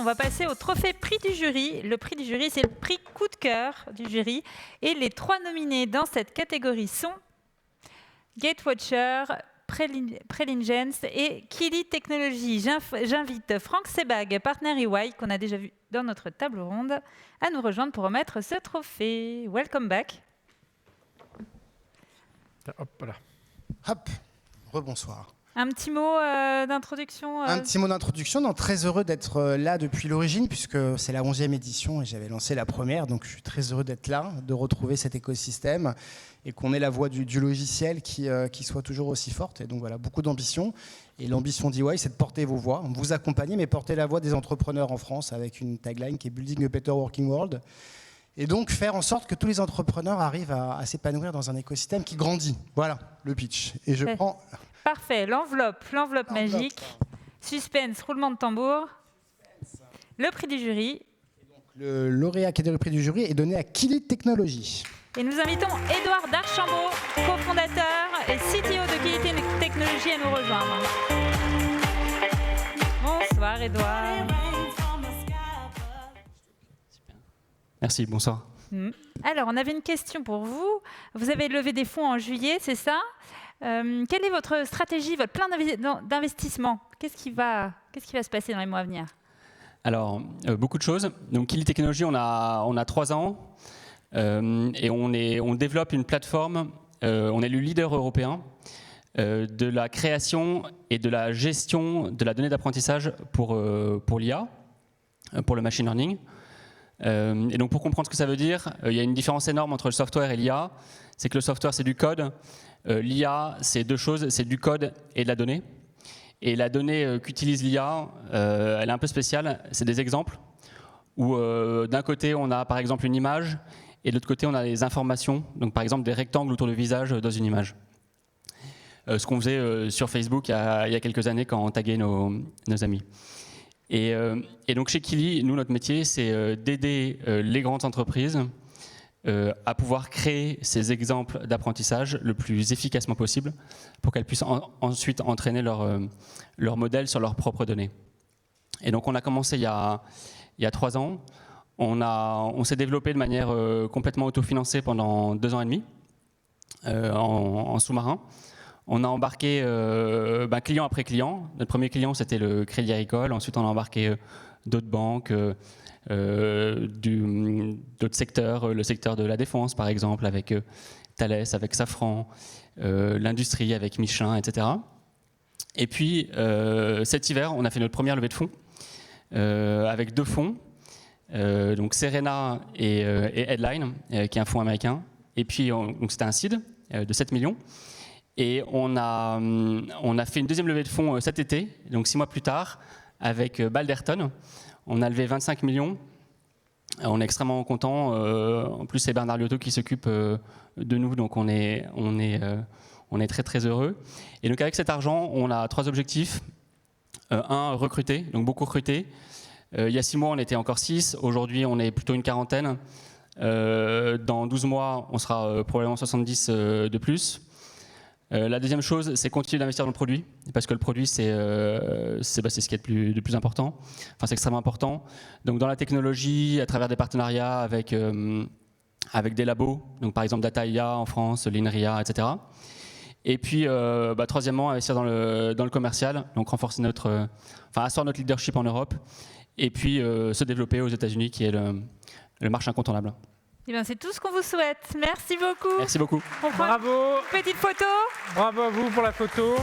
on va passer au trophée prix du jury. Le prix du jury, c'est le prix coup de cœur du jury. Et les 3 nominés dans cette catégorie sont Gatewatcher, Prelingens et Kili Technologies. J'invite Franck Sebag, partenaire EY, qu'on a déjà vu dans notre table ronde, à nous rejoindre pour remettre ce trophée. Welcome back. Hop, voilà. Hop, rebonsoir. Un petit mot d'introduction Un petit mot d'introduction. Non, très heureux d'être là depuis l'origine, puisque c'est la 11e édition et j'avais lancé la première. Donc je suis très heureux d'être là, de retrouver cet écosystème et qu'on ait la voix du logiciel qui soit toujours aussi forte. Et donc voilà, beaucoup d'ambition. Et l'ambition d'EY, c'est de porter vos voix, vous accompagner, mais porter la voix des entrepreneurs en France avec une tagline qui est Building a Better Working World. Et donc faire en sorte que tous les entrepreneurs arrivent à s'épanouir dans un écosystème qui grandit. Voilà le pitch. Et je prends... Parfait, l'enveloppe magique. Suspense, roulement de tambour. Le prix du jury. Et donc, le lauréat qui a le prix du jury est donné à Kili Technologies. Et nous invitons Édouard Darchambault, cofondateur et CTO de Kili Technologies, à nous rejoindre. Bonsoir Édouard. Merci, bonsoir. Alors, on avait une question pour vous. Vous avez levé des fonds en juillet, c'est ça ? Quelle est votre stratégie, votre plan d'investissement ? Qu'est-ce qui va se passer dans les mois à venir ? Alors, beaucoup de choses. Donc, Kili Technologies, on a 3 ans et on développe une plateforme. On est le leader européen de la création et de la gestion de la donnée d'apprentissage pour l'IA, pour le machine learning. Et donc, pour comprendre ce que ça veut dire, il y a une différence énorme entre le software et l'IA. C'est que le software, c'est du code. L'IA, c'est 2 choses, c'est du code et de la donnée. Et la donnée qu'utilise l'IA, elle est un peu spéciale. C'est des exemples où d'un côté, on a par exemple une image et de l'autre côté, on a des informations. Donc par exemple, des rectangles autour du visage dans une image. Ce qu'on faisait sur Facebook il y a quelques années quand on taguait nos amis. Et donc chez Kili, nous, notre métier, c'est d'aider les grandes entreprises à pouvoir créer ces exemples d'apprentissage le plus efficacement possible pour qu'elles puissent ensuite entraîner leur modèle sur leurs propres données. Et donc on a commencé il y a 3 ans. On s'est développé de manière complètement autofinancée pendant 2 ans et demi en sous-marin. On a embarqué client après client. Notre premier client, c'était le Crédit Agricole. Ensuite, on a embarqué d'autres banques, d'autres secteurs, le secteur de la défense, par exemple, avec Thales, avec Safran, l'industrie, avec Michelin, etc. Et puis, cet hiver, on a fait notre première levée de fonds avec 2 fonds, donc Serena et Headline, qui est un fonds américain. Et puis, donc c'était un seed de 7 millions. Et on a fait une deuxième levée de fonds cet été, donc 6 mois plus tard, avec Balderton. On a levé 25 millions. On est extrêmement contents. En plus, c'est Bernard Liotto qui s'occupe de nous, donc on est très très heureux. Et donc avec cet argent, on a 3 objectifs. 1, recruter, donc beaucoup recruter. Il y a 6 mois, on était encore 6. Aujourd'hui, on est plutôt une quarantaine. Dans 12 mois, on sera probablement 70 de plus. La deuxième chose, c'est continuer d'investir dans le produit, parce que le produit, c'est ce qu'il y a de plus important. Enfin, c'est extrêmement important. Donc, dans la technologie, à travers des partenariats avec des labos, donc par exemple Data IA en France, l'INRIA, etc. Et puis, troisièmement, investir dans le commercial, donc renforcer asseoir notre leadership en Europe, et puis se développer aux États-Unis, qui est le marché incontournable. Eh bien, c'est tout ce qu'on vous souhaite. Merci beaucoup. Merci beaucoup. Bravo. Petite photo. Bravo à vous pour la photo.